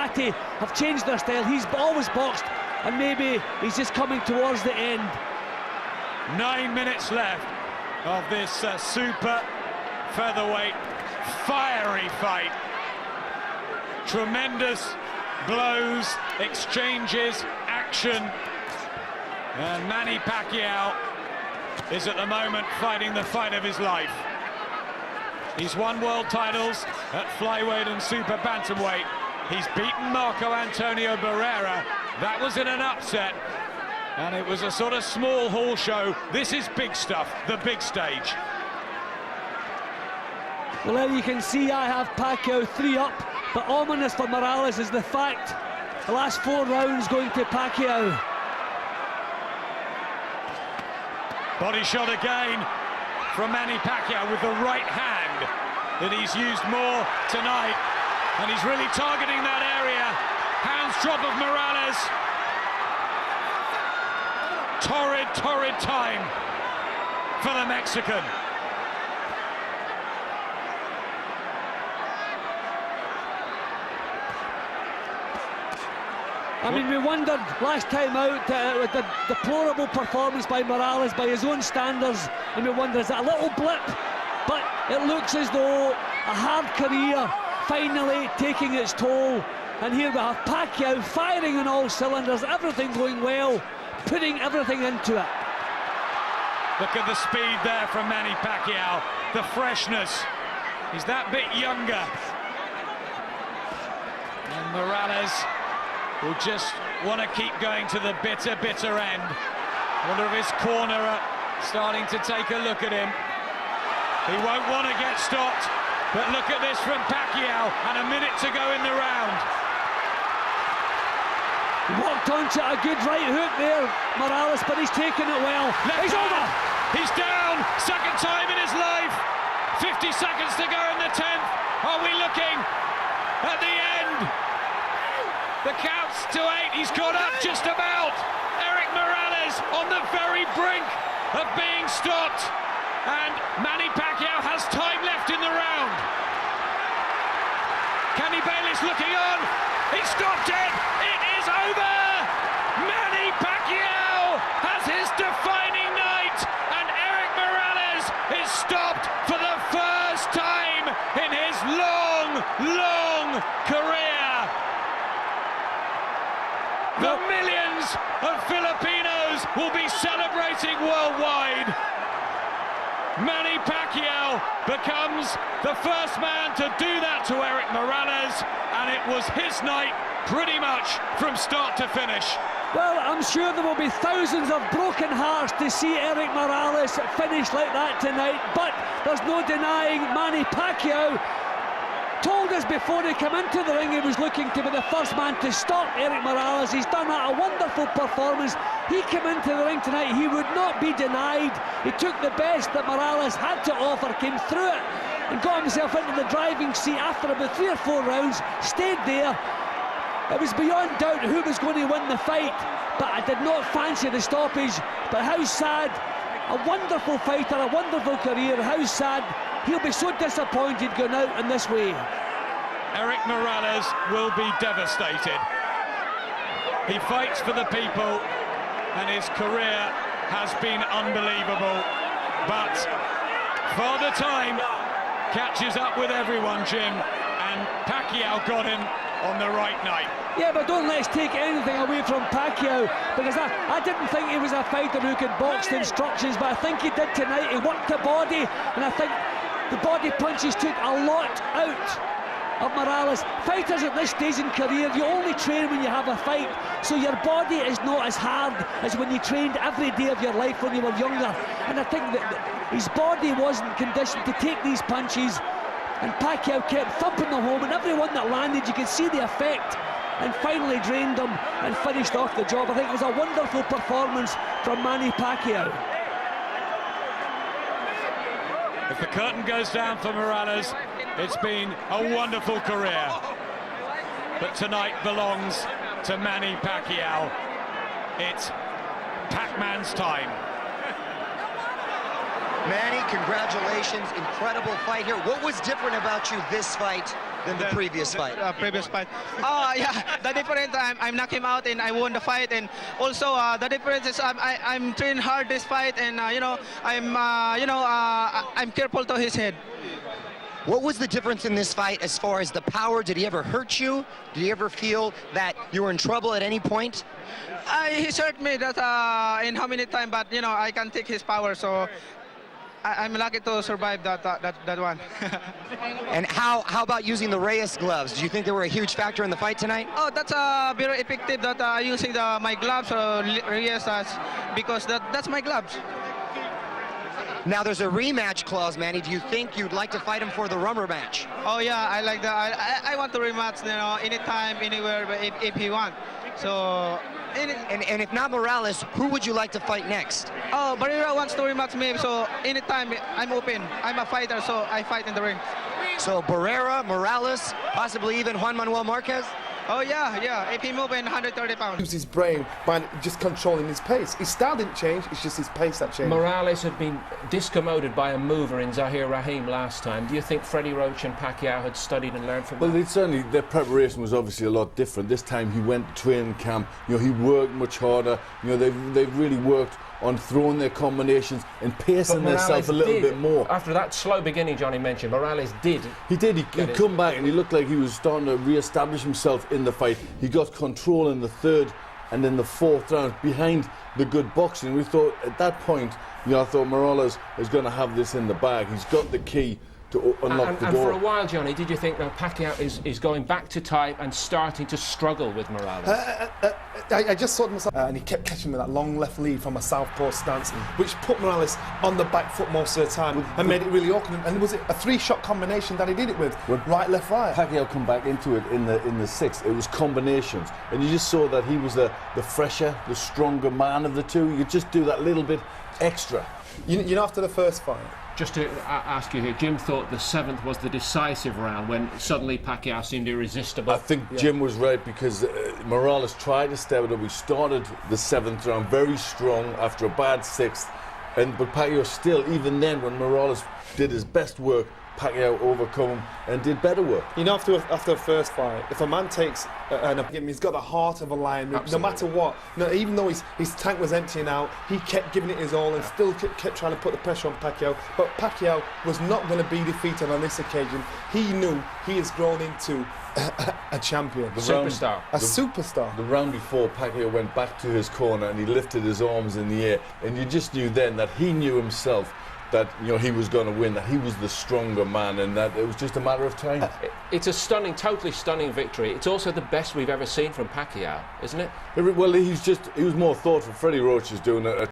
Patty have changed their style. He's always boxed, and maybe he's just coming towards the end. 9 minutes left of this super featherweight fiery fight. Tremendous blows, exchanges, action, and Manny Pacquiao is at the moment fighting the fight of his life. He's won world titles at flyweight and super bantamweight. He's beaten Marco Antonio Barrera. That was in an upset, and it was a sort of small hall show. This is big stuff, the big stage. Well, there you can see I have Pacquiao 3 up, but ominous for Morales is the fact the last 4 rounds going to Pacquiao. Body shot again from Manny Pacquiao with the right hand that he's used more tonight, and he's really targeting that area. Hands drop of Morales. Torrid time for the Mexican. I mean, we wondered last time out with the deplorable performance by Morales by his own standards, and we wonder, is that a little blip? But it looks as though a hard career finally taking its toll, and here we have Pacquiao firing on all cylinders, everything going well, putting everything into it. Look at the speed there from Manny Pacquiao, the freshness. He's that bit younger. And Morales will just want to keep going to the bitter end. Wonder if his corner are starting to take a look at him. He won't want to get stopped, but look at this from Pacquiao, and a minute to go in the round. Walked onto a good right hook there, Morales, but he's taken it well. He's over! He's down, second time in his life. 50 seconds to go in the 10th. Are we looking at the end? The count's to 8, he's got up just about. Erik Morales on the very brink of being stopped. And Manny Pacquiao has time left in the round. Kenny Bayless looking on. He stopped it. It is over. Manny Pacquiao has his defining night. And Erik Morales is stopped for the first time in his long career. The millions of Filipinos will be celebrating worldwide. Manny Pacquiao becomes the first man to do that to Erik Morales, and it was his night pretty much from start to finish. Well, I'm sure there will be thousands of broken hearts to see Erik Morales finish like that tonight, but there's no denying Manny Pacquiao told us before he came into the ring he was looking to be the first man to stop Erik Morales. He's done that, a wonderful performance. He came into the ring tonight, he would not be denied. He took the best that Morales had to offer, came through it, and got himself into the driving seat after about 3 or 4 rounds, stayed there. It was beyond doubt who was going to win the fight, but I did not fancy the stoppage. But how sad, a wonderful fighter, a wonderful career, how sad. He'll be so disappointed going out in this way. Erik Morales will be devastated. He fights for the people, and his career has been unbelievable. But Father Time catches up with everyone, Jim, and Pacquiao got him on the right night. Yeah, but don't let's take anything away from Pacquiao, because I didn't think he was a fighter who could box the instructions, but I think he did tonight. He worked the body, and I think the body punches took a lot out of Morales. Fighters at this stage in career, you only train when you have a fight, so your body is not as hard as when you trained every day of your life when you were younger. And I think that his body wasn't conditioned to take these punches, and Pacquiao kept thumping them home, and everyone that landed, you could see the effect, and finally drained them and finished off the job. I think it was a wonderful performance from Manny Pacquiao. If the curtain goes down for Morales, it's been a wonderful career. But tonight belongs to Manny Pacquiao. It's Pac-Man's time. Manny, congratulations, incredible fight here. What was different about you this fight than the previous fight? Previous fight. Yeah, the difference, I'm knocked him out and I won the fight, and also the difference is I'm training hard this fight, and I'm careful to his head. What was the difference in this fight as far as the power? Did he ever hurt you? Did you ever feel that you were in trouble at any point? He hurt me that in how many times, but I can take his power, so I'm lucky to survive that one. And how about using the Reyes gloves? Do you think they were a huge factor in the fight tonight? Oh, that's very effective that using my gloves or Reyes, because that's my gloves. Now there's a rematch clause, Manny. Do you think you'd like to fight him for the rubber match? Oh yeah, I like that. I want to rematch, anytime, anywhere, if he wants. So. And if not Morales, who would you like to fight next? Oh, Barrera wants to rematch me, so anytime I'm open. I'm a fighter, so I fight in the ring. So Barrera, Morales, possibly even Juan Manuel Marquez? Oh yeah. If he moves in 130 pounds. Use his brain by just controlling his pace. His style didn't change, it's just his pace that changed. Morales had been discommoded by a mover in Zahir Rahim last time. Do you think Freddie Roach and Pacquiao had studied and learned from Well, that? their preparation was obviously a lot different. This time he went to training camp, he worked much harder. They've really worked on throwing their combinations and pacing themselves a little bit more. After that slow beginning Johnny mentioned, Morales did. He did. He'd come back and he looked like he was starting to re-establish himself in the fight. He got control in the third and then the fourth round behind the good boxing. We thought at that point, I thought Morales is going to have this in the bag. He's got the key to unlock the door. And for a while, Johnny, did you think that Pacquiao is going back to type and starting to struggle with Morales? I just saw myself, and he kept catching me that long left lead from a southpaw stance, which put Morales on the back foot most of the time and made it really awkward. And was it a three-shot combination that he did it with? Right, left, right. Pacquiao come back into it in the sixth. It was combinations, and you just saw that he was the fresher, the stronger man of the two. You just do that little bit extra. After the first fight. Just to ask you here, Jim thought the seventh was the decisive round when suddenly Pacquiao seemed irresistible. I think Jim was right because Morales tried to step it up. We started the seventh round very strong after a bad sixth, but Pacquiao still, even then when Morales did his best work, Pacquiao overcome him and did better work. After the first fight, if a man takes he's got the heart of a lion. Absolutely. No matter what. Even though his tank was emptying out, he kept giving it his all and still kept trying to put the pressure on Pacquiao. But Pacquiao was not going to be defeated on this occasion. He knew he has grown into a champion. A superstar. The round before, Pacquiao went back to his corner and he lifted his arms in the air, and you just knew then that he knew himself that he was going to win, that he was the stronger man, and that it was just a matter of time. It's a totally stunning victory. It's also the best we've ever seen from Pacquiao, isn't it? Well, he was more thoughtful. Freddie Roach is doing a